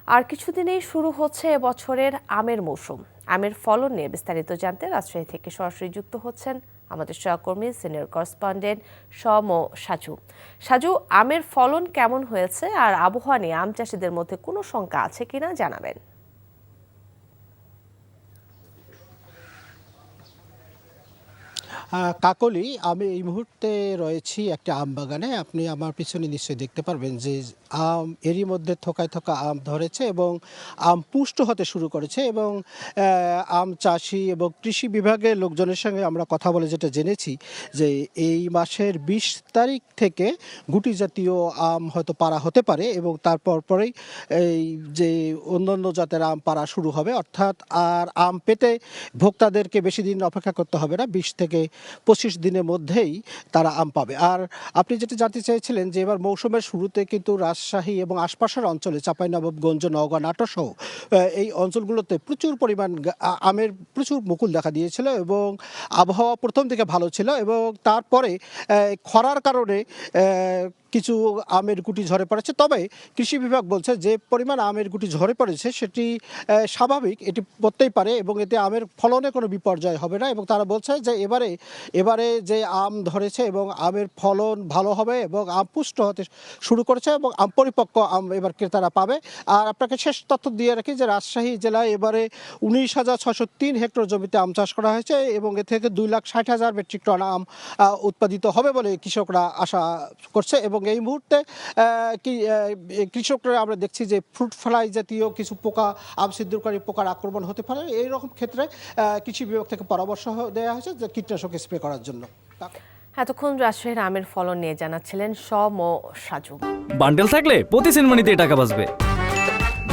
আর কিছুদিনেই শুরু হচ্ছে এবছরের আমের মৌসুম। আমের ফলন নিয়ে বিস্তারিত জানতে রাজশাহী থেকে সরাসরি যুক্ত হচ্ছেন আমাদের সহকর্মী সিনিয়র করেসপন্ডেন্ট সাজু। সাজু, আমের ফলন কেমন হয়েছে আর আবহাওয়া নিয়ে আম চাষিদের মধ্যে কোনো শঙ্কা আছে কিনা জানাবেন। কাকলি, আমি এই মুহূর্তে রয়েছি একটা আম বাগানে। আপনি আমার পিছনে নিশ্চয়ই দেখতে পারবেন যে আম এরই মধ্যে থোকায় থোকা আম ধরেছে এবং আম পুষ্ট হতে শুরু করেছে। এবং আম চাষি এবং কৃষি বিভাগের লোকজনের সঙ্গে আমরা কথা বলে যেটা জেনেছি যে এই মাসের ২০ তারিখ থেকে গুটি জাতীয় আম হয়তো পাড়া হতে পারে এবং তারপর পরেই এই যে অন্যান্য জাতের আম পাড়া শুরু হবে, অর্থাৎ আর আম পেতে ভোক্তাদেরকে বেশি দিন অপেক্ষা করতে হবে না। ২০ থেকে ২৫ দিনের মধ্যেই তারা আম পাবে। আর আপনি যেটা জানতে চেয়েছিলেন যে এবার মৌসুমের শুরুতে কিন্তু রাজশাহী এবং আশপাশের অঞ্চলে চাঁপাইনবাবগঞ্জ, নওগাঁ, নাটোর সহ এই অঞ্চলগুলোতে প্রচুর পরিমাণ আমের প্রচুর মুকুল দেখা দিয়েছিল এবং আবহাওয়া প্রথম দিকে ভালো ছিল এবং তারপরে খরার কারণে কিছু আমের গুটি ঝরে পড়েছে। তবে কৃষি বিভাগ বলছে যে পরিমাণ আমের গুটি ঝরে পড়েছে সেটি স্বাভাবিক, এটি পড়তেই পারে এবং এতে আমের ফলনে কোনো বিপর্যয় হবে না। এবং তারা বলছে যে এবারে যে আম ধরেছে এবং আমের ফলন ভালো হবে এবং আম পুষ্ট হতে শুরু করেছে এবং আম পরিপক্ক আম এবার ক্রেতারা পাবে। আর আপনাকে শেষ তথ্য দিয়ে রাখি যে রাজশাহী জেলায় এবারে ১৯,৬০৩ হেক্টর জমিতে আম চাষ করা হয়েছে এবং এ থেকে ২,৬০,০০০ মেট্রিক টন আম উৎপাদিত হবে বলে কৃষকরা আশা করছে। এবং এই মুহূর্তে কৃষকরা আমরা দেখছি যে ফ্রুট ফ্লাই জাতীয় কিছু পোকা, আম ছিদ্রকারী পোকার আক্রমণ হতে পারে। এইরকম ক্ষেত্রে কৃষি বিভাগ থেকে পরামর্শ দেওয়া হয়েছে যে কীটনাশক স্প্রে করার জন্য। এতক্ষণ রাজশাহীর আমের ফলন নিয়ে জানাচ্ছিলেন সাজু। বান্ডেল থাকলে প্রতি সেনমানিতে টাকা বাঁচবে।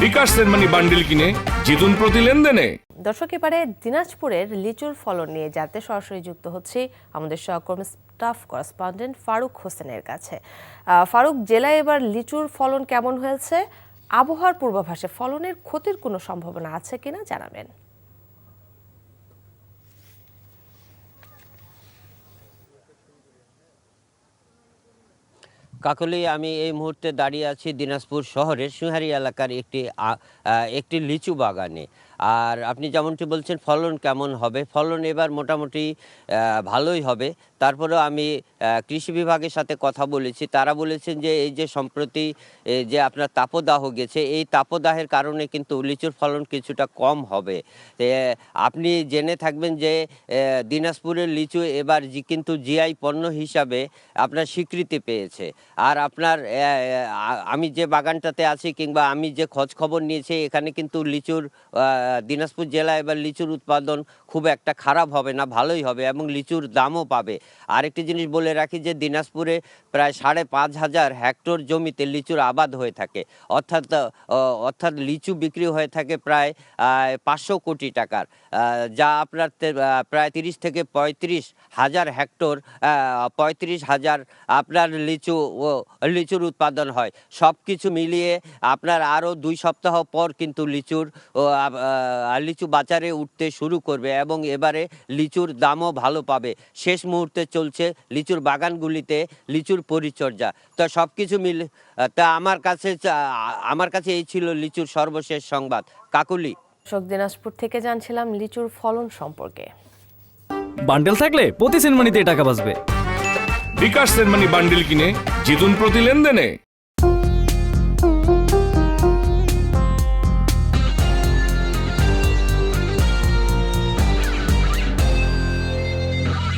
বিকাশ সেনমানি বান্ডেল কিনে জিতুন প্রতি লেনদেনে। দর্শক, এবারে দিনাজপুরের লিচুর ফলন নিয়ে জানতে সরাসরি যুক্ত হচ্ছি আমাদের সহকর্মী স্টাফ করেসপন্ডেন্ট ফারুক হোসেনের কাছে। ফারুক, জেলায় এবার লিচুর ফলন কেমন হয়েছে? আবহাওয়ার পূর্বাভাসে ফলনের ক্ষতির কোনো সম্ভাবনা আছে কিনা জানাবেন। কাকলি, আমি এই মুহূর্তে দাঁড়িয়ে আছি দিনাজপুর শহরের সুহারি এলাকার একটি লিচু বাগানে। আর আপনি যেমনটি বলছেন ফলন কেমন হবে, ফলন এবার মোটামুটি ভালোই হবে। তারপরেও আমি কৃষি বিভাগের সাথে কথা বলেছি, তারা বলেছেন যে এই যে সম্প্রতি যে আপনার তাপদাহ গেছে, এই তাপদাহের কারণে কিন্তু লিচুর ফলন কিছুটা কম হবে। আপনি জেনে থাকবেন যে দিনাজপুরের লিচু এবার কিন্তু জিআই পণ্য হিসাবে আপনার স্বীকৃতি পেয়েছে। আর আপনার আমি যে বাগানটাতে আছি কিংবা আমি যে খোঁজ খবর নিয়েছি, এখানে কিন্তু লিচুর দিনাজপুর জেলায় এবার লিচুর উৎপাদন খুব একটা খারাপ হবে না, ভালোই হবে এবং লিচুর দামও পাবে। আরেকটি জিনিস বলে রাখি যে দিনাজপুরে প্রায় ৫,৫০০ হেক্টর জমিতে লিচুর আবাদ হয়ে থাকে, অর্থাৎ লিচু বিক্রি হয়ে থাকে প্রায় ৫০০ কোটি টাকার, যা আপনার প্রায় ৩০ থেকে ৩৫ হাজার হেক্টর, ৩৫,০০০ আপনার লিচুর উৎপাদন হয়। সব কিছু মিলিয়ে আপনার আরও ২ সপ্তাহ পর কিন্তু লিচু বাজারে উঠতে শুরু করবে এবং এবারে লিচুর দামও ভালো পাবে। শেষ মুহূর্তে চলছে লিচুর বাগানগুলিতে লিচুর পরিচর্যা। তো সব কিছু মিলে আমার কাছে এই ছিল লিচুর সর্বশেষ সংবাদ। কাকুলি, দিনাজপুর থেকে জানছিলাম লিচুর ফলন সম্পর্কে। বান্ডেল থাকলে প্রতি সেনমানিতে টাকা বাঁচবে। বিকাশ সেনমানি বান্ডেল কিনে জিতুন প্রতি লেনদেনে।